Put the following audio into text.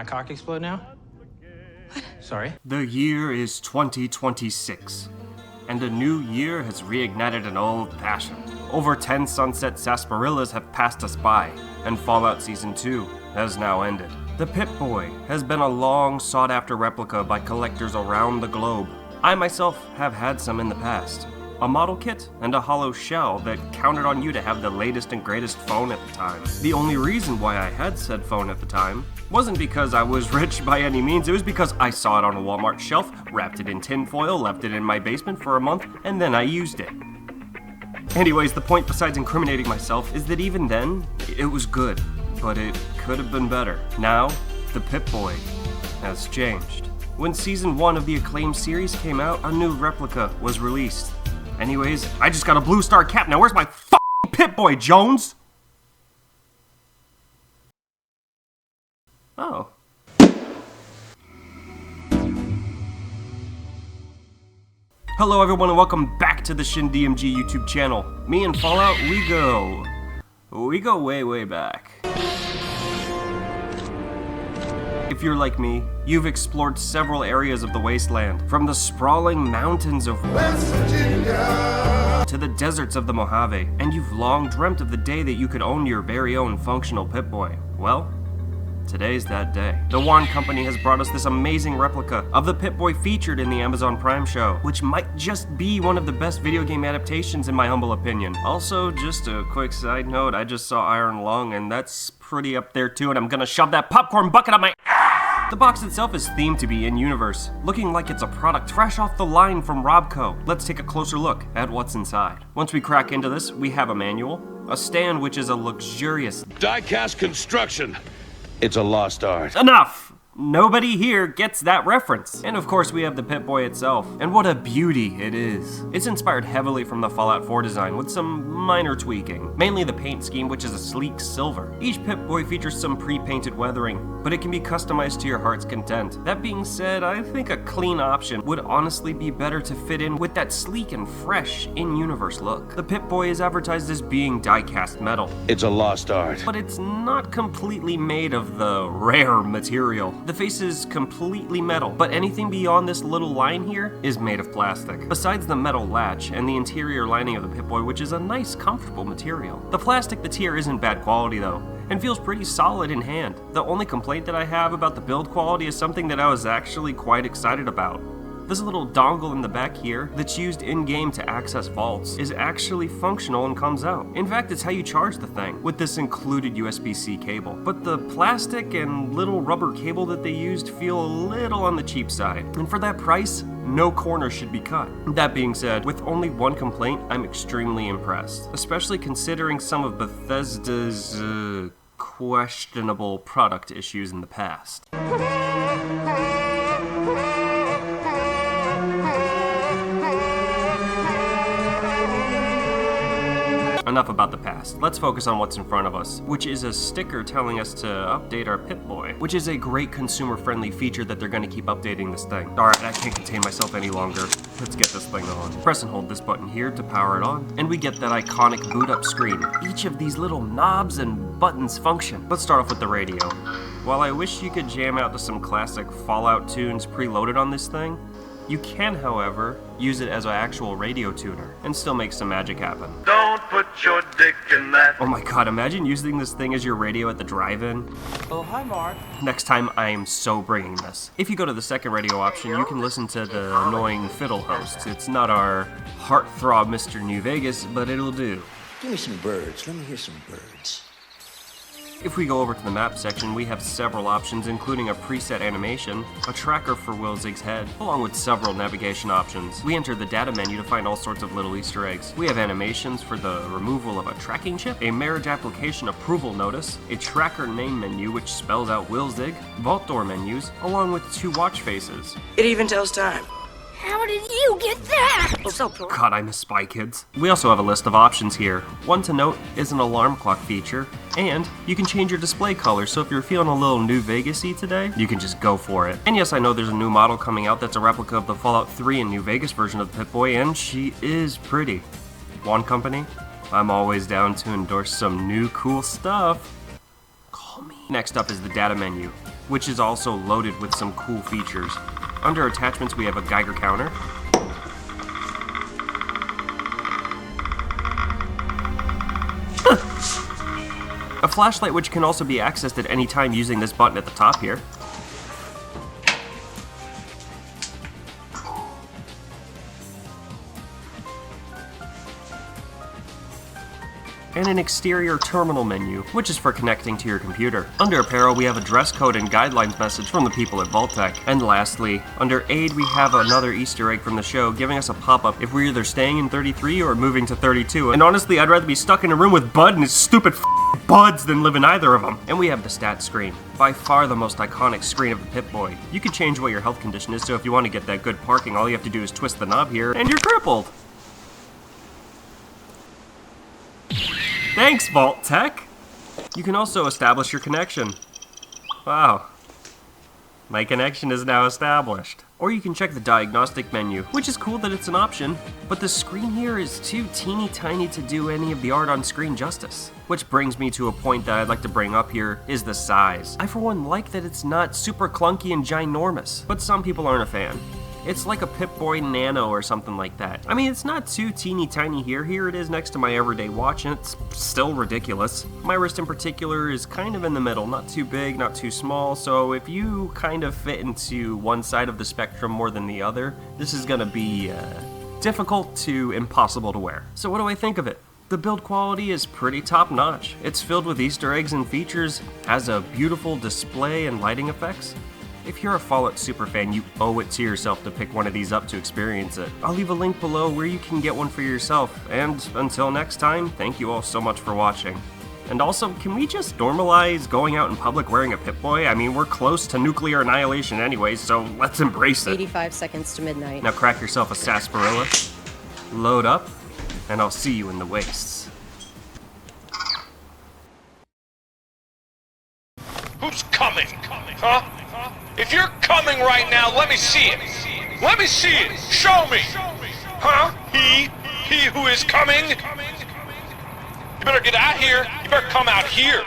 cock explode now? Sorry? The year is 2026, and a new year has reignited an old passion. Over 10 sunset sarsaparillas have passed us by, and Fallout Season 2 has now ended. The Pip-Boy has been a long sought-after replica by collectors around the globe. I myself have had some in the past. A model kit and a hollow shell that counted on you to have the latest and greatest phone at the time. The only reason why I had said phone at the time wasn't because I was rich by any means, it was because I saw it on a Walmart shelf, wrapped it in tinfoil, left it in my basement for a month, and then I used it. Anyways, the point besides incriminating myself is that even then, it was good, but it could have been better. Now, the Pip-Boy has changed. When Season 1 of the acclaimed series came out, a new replica was released. Anyways, I just got a blue star cap. Now where's my f***ing Pip-Boy, Jones? Oh. Hello everyone and welcome back to the ShinDMG YouTube channel. Me and Fallout, we go way back. If you're like me, you've explored several areas of the wasteland, from the sprawling mountains of West Virginia to the deserts of the Mojave, and you've long dreamt of the day that you could own your very own functional Pip-Boy. Well, today's that day. The DOESN company has brought us this amazing replica of the Pip-Boy featured in the Amazon Prime show, which might just be one of the best video game adaptations in my humble opinion. Also, just a quick side note, I just saw Iron Lung and that's pretty up there too, and I'm gonna shove that popcorn bucket up my The box itself is themed to be in-universe, looking like it's a product fresh off the line from Robco. Let's take a closer look at what's inside. Once we crack into this, we have a manual, a stand which is a luxurious die-cast construction. It's a lost art. Enough! Nobody here gets that reference. And of course we have the Pip-Boy itself, and what a beauty it is. It's inspired heavily from the Fallout 4 design with some minor tweaking, mainly the paint scheme, which is a sleek silver. Each Pip-Boy features some pre-painted weathering, but it can be customized to your heart's content. That being said, I think a clean option would honestly be better to fit in with that sleek and fresh in-universe look. The Pip-Boy is advertised as being die-cast metal. It's a lost art. But it's not completely made of the rare material. The face is completely metal, but anything beyond this little line here is made of plastic. Besides the metal latch and the interior lining of the Pip-Boy, which is a nice, comfortable material. The plastic that's here isn't bad quality though, and feels pretty solid in hand. The only complaint that I have about the build quality is something that I was actually quite excited about. This little dongle in the back here that's used in-game to access vaults is actually functional and comes out. In fact, it's how you charge the thing, with this included USB-C cable. But the plastic and little rubber cable that they used feel a little on the cheap side. And for that price, no corner should be cut. That being said, with only one complaint, I'm extremely impressed. Especially considering some of Bethesda's, questionable product issues in the past. Enough about the past. Let's focus on what's in front of us, which is a sticker telling us to update our Pip-Boy, which is a great consumer-friendly feature that they're going to keep updating this thing. Alright, I can't contain myself any longer. Let's get this thing on. Press and hold this button here to power it on, and we get that iconic boot-up screen. Each of these little knobs and buttons function. Let's start off with the radio. While I wish you could jam out to some classic Fallout tunes preloaded on this thing, you can, however, use it as an actual radio tuner and still make some magic happen. Don't put your dick in that. Oh my god, imagine using this thing as your radio at the drive-in. Oh, hi, Mark. Next time, I am so bringing this. If you go to the second radio option, you can listen to the annoying fiddle host. It's not our heartthrob Mr. New Vegas, but it'll do. Give me some birds. Let me hear some birds. If we go over to the map section, we have several options, including a preset animation, a tracker for Wilzig's head, along with several navigation options. We enter the data menu to find all sorts of little Easter eggs. We have animations for the removal of a tracking chip, a marriage application approval notice, a tracker name menu which spells out Wilzig, vault door menus, along with 2 watch faces. It even tells time. How did you get that? Oh, so cool. God, I miss Spy Kids. We also have a list of options here. One to note is an alarm clock feature, and you can change your display color, so if you're feeling a little New Vegas-y today, you can just go for it. And yes, I know there's a new model coming out that's a replica of the Fallout 3 and New Vegas version of the Pip-Boy, and she is pretty. DOESN company, I'm always down to endorse some new cool stuff. Call me. Next up is the data menu. which is also loaded with some cool features. Under attachments, we have a Geiger counter, a flashlight which can also be accessed at any time using this button at the top here, and an exterior terminal menu, which is for connecting to your computer. Under Apparel, we have a dress code and guidelines message from the people at Vault-Tec. And lastly, under Aid, we have another Easter egg from the show giving us a pop-up if we're either staying in 33 or moving to 32. And honestly, I'd rather be stuck in a room with Bud and his stupid buds than live in either of them. And we have the stats screen, by far the most iconic screen of the Pip-Boy. You can change what your health condition is, so if you want to get that good parking, all you have to do is twist the knob here, and you're crippled. Thanks, Vault-Tec! You can also establish your connection. Wow. My connection is now established. Or you can check the diagnostic menu, which is cool that it's an option, but the screen here is too teeny tiny to do any of the art on screen justice. Which brings me to a point that I'd like to bring up here, is the size. I for one like that it's not super clunky and ginormous, but some people aren't a fan. It's like a Pip-Boy Nano or something like that. I mean, it's not too teeny tiny here. Here it is next to my everyday watch, and it's still ridiculous. My wrist in particular is kind of in the middle, not too big, not too small, so if you kind of fit into one side of the spectrum more than the other, this is gonna be difficult to impossible to wear. So what do I think of it? The build quality is pretty top-notch. It's filled with Easter eggs and features, has a beautiful display and lighting effects. If you're a Fallout superfan, you owe it to yourself to pick one of these up to experience it. I'll leave a link below where you can get one for yourself, and until next time, thank you all so much for watching. And also, can we just normalize going out in public wearing a Pip-Boy? I mean, we're close to nuclear annihilation anyway, so let's embrace it. 85 seconds to midnight. Now crack yourself a sarsaparilla, load up, and I'll see you in the wastes. Who's coming? Huh? If you're coming right now, let me see it. Let me see it. Show me. Huh? He who is coming? You better get out here. You better come out here.